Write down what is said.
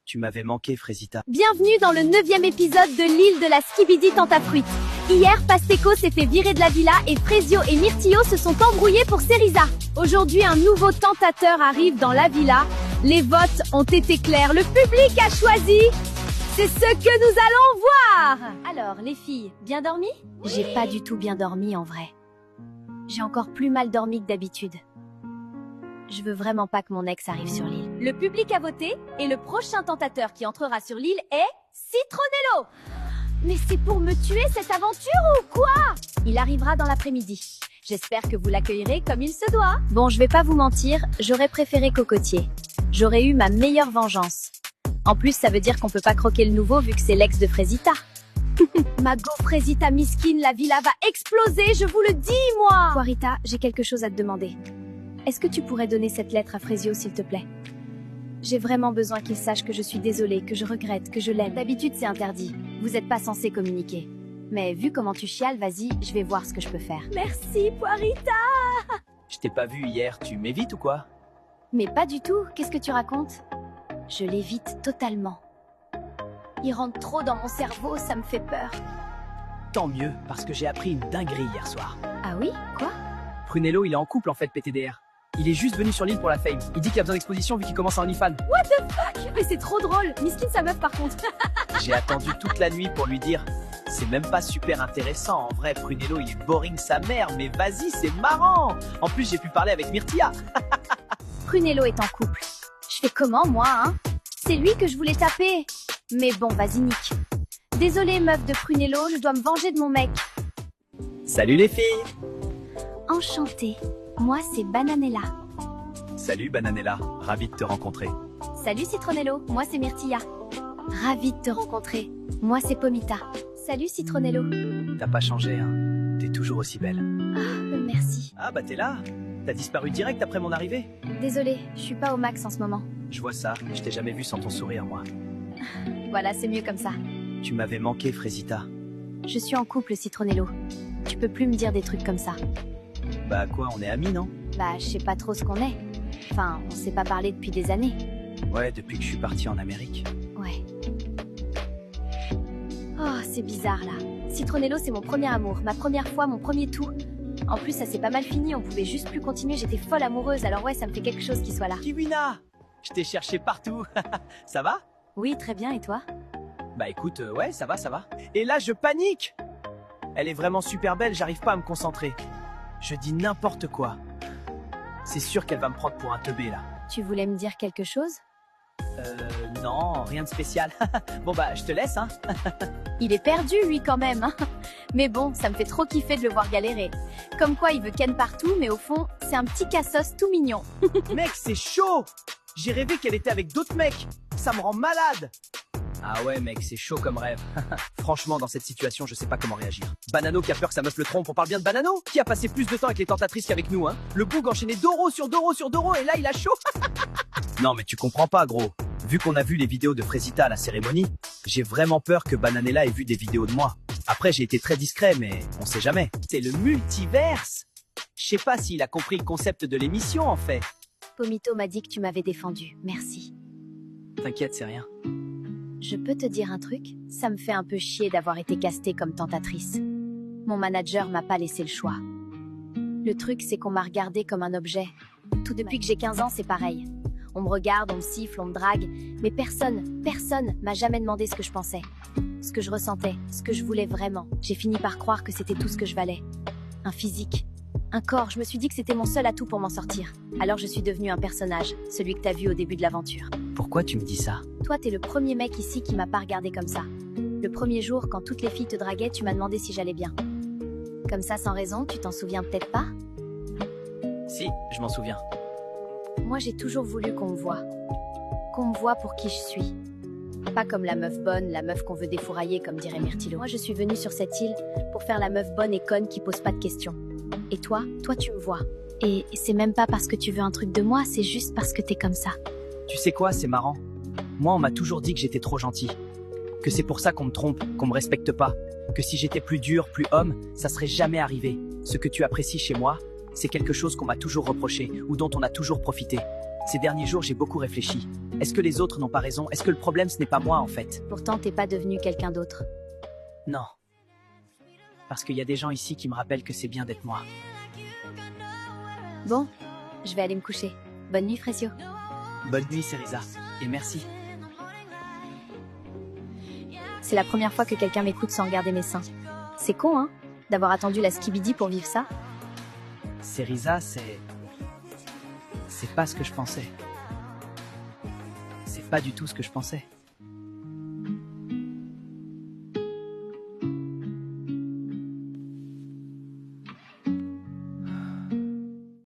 Tu m'avais manqué, Frésita. Bienvenue dans le 9e épisode de l'île de la Skibidi Tentafruit. Hier, Pasteco s'est fait virer de la villa et Frezio et Myrtillo se sont embrouillés pour Cerisa. Aujourd'hui, un nouveau tentateur arrive dans la villa. Les votes ont été clairs, le public a choisi. C'est ce que nous allons voir. Alors, les filles, bien dormi? J'ai pas du tout bien dormi en vrai. J'ai encore plus mal dormi que d'habitude. Je veux vraiment pas que mon ex arrive sur l'île. Le public a voté et le prochain tentateur qui entrera sur l'île est Citronello. Mais c'est pour me tuer cette aventure ou quoi? Il arrivera dans l'après-midi. J'espère que vous l'accueillerez comme il se doit. Bon, je vais pas vous mentir, j'aurais préféré Cocotier. J'aurais eu ma meilleure vengeance. En plus, ça veut dire qu'on peut pas croquer le nouveau vu que c'est l'ex de Frésita. Ma go Frésita miskine, la villa va exploser, je vous le dis, moi. Quarita, j'ai quelque chose à te demander. Est-ce que tu pourrais donner cette lettre à Frezio, s'il te plaît? J'ai vraiment besoin qu'il sache que je suis désolée, que je regrette, que je l'aime. D'habitude, c'est interdit. Vous n'êtes pas censé communiquer. Mais vu comment tu chiales, vas-y, je vais voir ce que je peux faire. Merci, Poirita. Je t'ai pas vu hier, tu m'évites ou quoi? Mais pas du tout, qu'est-ce que tu racontes? Je l'évite totalement. Il rentre trop dans mon cerveau, ça me fait peur. Tant mieux, parce que j'ai appris une dinguerie hier soir. Ah oui? Quoi? Prunello, il est en couple en fait, PTDR. Il est juste venu sur l'île pour la fame. Il dit qu'il a besoin d'exposition vu qu'il commence en OnlyFans. What the fuck? Mais c'est trop drôle. Miskine sa meuf par contre. J'ai attendu toute la nuit pour lui dire. C'est même pas super intéressant. En vrai, Prunello, il est boring sa mère. Mais vas-y, c'est marrant. En plus, j'ai pu parler avec Myrtilla. Prunello est en couple. Je fais comment, moi, hein? C'est lui que je voulais taper. Mais bon, vas-y, nique. Désolée, meuf de Prunello, je dois me venger de mon mec. Salut les filles. Enchantée. Moi, c'est Bananella. Salut Bananella, ravi de te rencontrer. Salut Citronello, moi c'est Myrtilla. Ravie de te rencontrer. Moi c'est Pomita. Salut Citronello. T'as pas changé, hein? T'es toujours aussi belle. Ah, merci. Ah bah t'es là. T'as disparu direct après mon arrivée. Désolée, je suis pas au max en ce moment. Je vois ça, je t'ai jamais vu sans ton sourire, moi. Voilà, c'est mieux comme ça. Tu m'avais manqué, Frésita. Je suis en couple, Citronello. Tu peux plus me dire des trucs comme ça. Bah quoi, on est amis, non? Bah, je sais pas trop ce qu'on est. Enfin, on s'est pas parlé depuis des années. Ouais, depuis que je suis parti en Amérique. Ouais. Oh, c'est bizarre, là. Citronello, c'est mon premier amour, ma première fois, mon premier tout. En plus, ça s'est pas mal fini, on pouvait juste plus continuer, j'étais folle amoureuse, alors ouais, ça me fait quelque chose qu'il soit là. Kiwina! Je t'ai cherché partout. Ça va? Oui, très bien, et toi? Bah écoute, ouais, ça va, ça va. Et là, je panique! Elle est vraiment super belle, j'arrive pas à me concentrer. Je dis n'importe quoi. C'est sûr qu'elle va me prendre pour un teubé, là. Tu voulais me dire quelque chose? Non, rien de spécial. Bon bah, je te laisse, hein. Il est perdu, lui, quand même, hein. Mais bon, ça me fait trop kiffer de le voir galérer. Comme quoi, il veut ken partout, mais au fond, c'est un petit cassos tout mignon. Mec, c'est chaud! J'ai rêvé qu'elle était avec d'autres mecs. Ça me rend malade. Ah ouais, mec, c'est chaud comme rêve. Franchement, dans cette situation, je sais pas comment réagir. Banano qui a peur que sa meuf le trompe, on parle bien de Banano? Qui a passé plus de temps avec les tentatrices qu'avec nous, hein? Le boug enchaîné Doro sur Doro sur Doro, et là, il a chaud. Non, mais tu comprends pas, gros. Vu qu'on a vu les vidéos de Frésita à la cérémonie, j'ai vraiment peur que Bananella ait vu des vidéos de moi. Après, j'ai été très discret, mais on sait jamais. C'est le multiverse. Je sais pas s'il a compris le concept de l'émission, en fait. Pomito m'a dit que tu m'avais défendu, merci. T'inquiète, c'est rien. Je peux te dire un truc? Ça me fait un peu chier d'avoir été castée comme tentatrice. Mon manager m'a pas laissé le choix. Le truc, c'est qu'on m'a regardée comme un objet. Tout depuis que j'ai 15 ans, c'est pareil. On me regarde, on me siffle, on me drague, mais personne m'a jamais demandé ce que je pensais, ce que je ressentais, ce que je voulais vraiment. J'ai fini par croire que c'était tout ce que je valais. Un physique, un corps, je me suis dit que c'était mon seul atout pour m'en sortir. Alors je suis devenue un personnage, celui que t'as vu au début de l'aventure. Pourquoi tu me dis ça? Toi, t'es le premier mec ici qui m'a pas regardé comme ça. Le premier jour, quand toutes les filles te draguaient, tu m'as demandé si j'allais bien. Comme ça, sans raison, tu t'en souviens peut-être pas? Si, je m'en souviens. Moi, j'ai toujours voulu qu'on me voie. Qu'on me voie pour qui je suis. Pas comme la meuf bonne, la meuf qu'on veut défourailler, comme dirait Myrtillo. Moi, je suis venue sur cette île pour faire la meuf bonne et conne qui pose pas de questions. Et toi, tu me vois. Et c'est même pas parce que tu veux un truc de moi, c'est juste parce que t'es comme ça. Tu sais quoi, c'est marrant. Moi, on m'a toujours dit que j'étais trop gentil. Que c'est pour ça qu'on me trompe, qu'on me respecte pas. Que si j'étais plus dur, plus homme, ça serait jamais arrivé. Ce que tu apprécies chez moi, c'est quelque chose qu'on m'a toujours reproché, ou dont on a toujours profité. Ces derniers jours, j'ai beaucoup réfléchi. Est-ce que les autres n'ont pas raison? Est-ce que le problème, ce n'est pas moi, en fait? Pourtant, t'es pas devenu quelqu'un d'autre. Non. Parce qu'il y a des gens ici qui me rappellent que c'est bien d'être moi. Bon, je vais aller me coucher. Bonne nuit, Frésio. Bonne nuit, Cerisa. Et merci. C'est la première fois que quelqu'un m'écoute sans regarder mes seins. C'est con, hein, d'avoir attendu la skibidi pour vivre ça. Cerisa, c'est pas ce que je pensais. C'est pas du tout ce que je pensais.